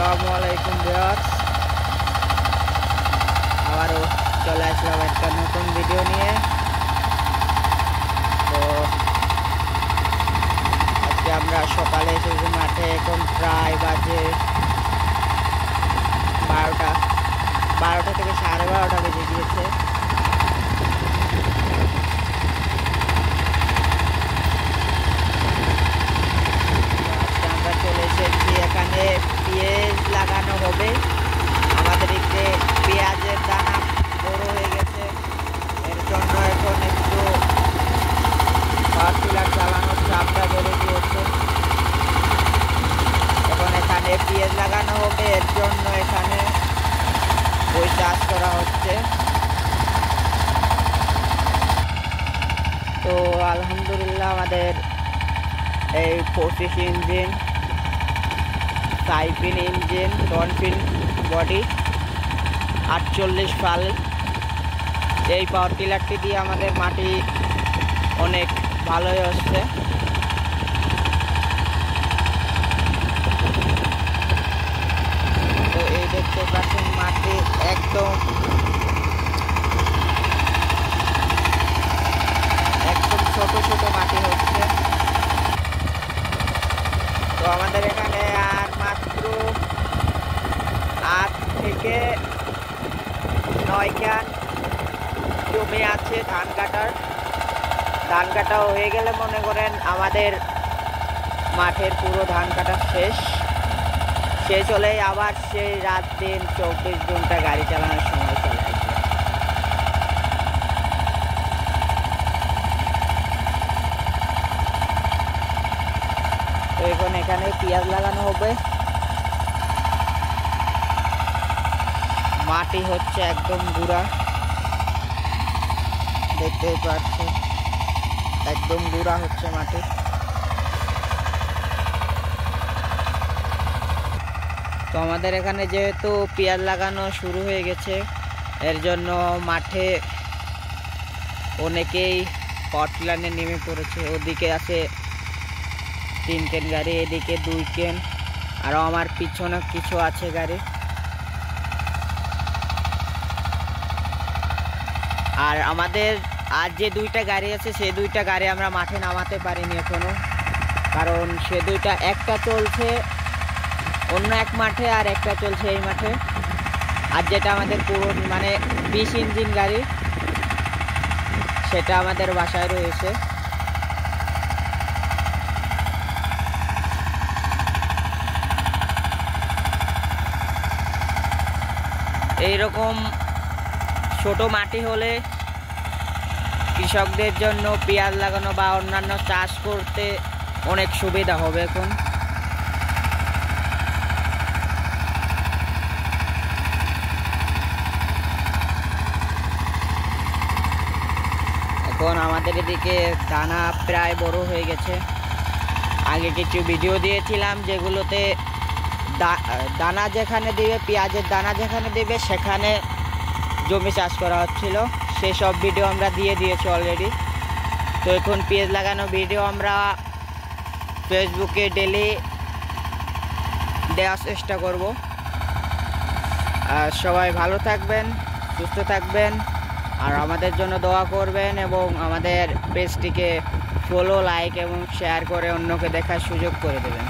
আসসালামু আলাইকুম ভিউয়ার্স, আবারও চলে আসলাম একটা নতুন ভিডিও নিয়ে। তো আজকে আমরা সকালে এসেছি মাঠে। এখন প্রায় বাজে 12টা থেকে 12:30 বেজে গিয়েছে। আমরা চলে এসেছি, এখানে পেঁয়াজ লাগানো হবে। আমাদের এদিকে পেঁয়াজের দানা বড় হয়ে গেছে, এর জন্য এখন একটু পাওয়ার টিলার চালানোর চাপটা বেড়ে গিয়েছে। এখন এখানে পেঁয়াজ লাগানো হবে, এর জন্য এখানে ওই চাষ করা হচ্ছে। তো আলহামদুলিল্লাহ আমাদের এই 25 ইঞ্জিন সাইপিন ইঞ্জিন, টনপিন বডি, 48 ফাল, এই পাওয়ার টিলারটি দিয়ে আমাদের মাটি অনেক ভালোই হচ্ছে। তো এই দেখতে পাচ্ছেন মাটি একদম ছোট ছোট মাটি হচ্ছে। তো আমাদের এখানে আর মাত্র 8 থেকে 9 ক্যান জমি আছে ধান কাটাও হয়ে গেলে মনে করেন আমাদের মাঠের পুরো ধান কাটা শেষ হলেই আবার সেই রাত দিন 24 ঘন্টা গাড়ি চালানোর সময় চলে আসবে। তো এখন এখানে পেঁয়াজ লাগানো হবে। মাটি হচ্ছে একদম গুঁড়া, দেখতেই পাচ্ছেন একদম গুঁড়া হচ্ছে মাটি। তো আমাদের এখানে যেহেতু পেঁয়াজ লাগানো শুরু হয়ে গেছে, এর জন্য মাঠে অনেকেই পটলানে নেমে পড়েছে। ওদিকে আছে 3 ক্যান গাড়ি, এদিকে 2 ক্যান, আরও আমার পিছনে কিছু আছে গাড়ি। আর আমাদের আর যে 2টা গাড়ি আছে সেই 2টা গাড়ি আমরা মাঠে নামাতে পারিনি এখনো, কারণ সে 2টা, একটা চলছে অন্য এক মাঠে আর একটা চলছে এই মাঠে। আর যেটা আমাদের পুরো 20 ইঞ্জিন গাড়ি, সেটা আমাদের বাসায় রয়েছে। এইরকম ছোট মাটি হলে কৃষকদের জন্য পেঁয়াজ লাগানো বা অন্যান্য চাষ করতে অনেক সুবিধা হবে। এখন আমাদের এদিকে দানা প্রায় বড় হয়ে গেছে। আগে কিছু ভিডিও দিয়েছিলাম যেগুলোতে দানা যেখানে দিবে, পেঁয়াজের দানা যেখানে দিবে সেখানে জমি চাষ করা হচ্ছিল, সেসব ভিডিও আমরা দিয়ে দিয়েছি অলরেডি। তো এখন পেঁয়াজ লাগানো ভিডিও আমরা ফেসবুকে ডেলি দেওয়ার চেষ্টা করব। আর সবাই ভালো থাকবেন, সুস্থ থাকবেন, আর আমাদের জন্য দোয়া করবেন এবং আমাদের পেজটিকে ফলো, লাইক এবং শেয়ার করে অন্যকে দেখার সুযোগ করে দেবেন।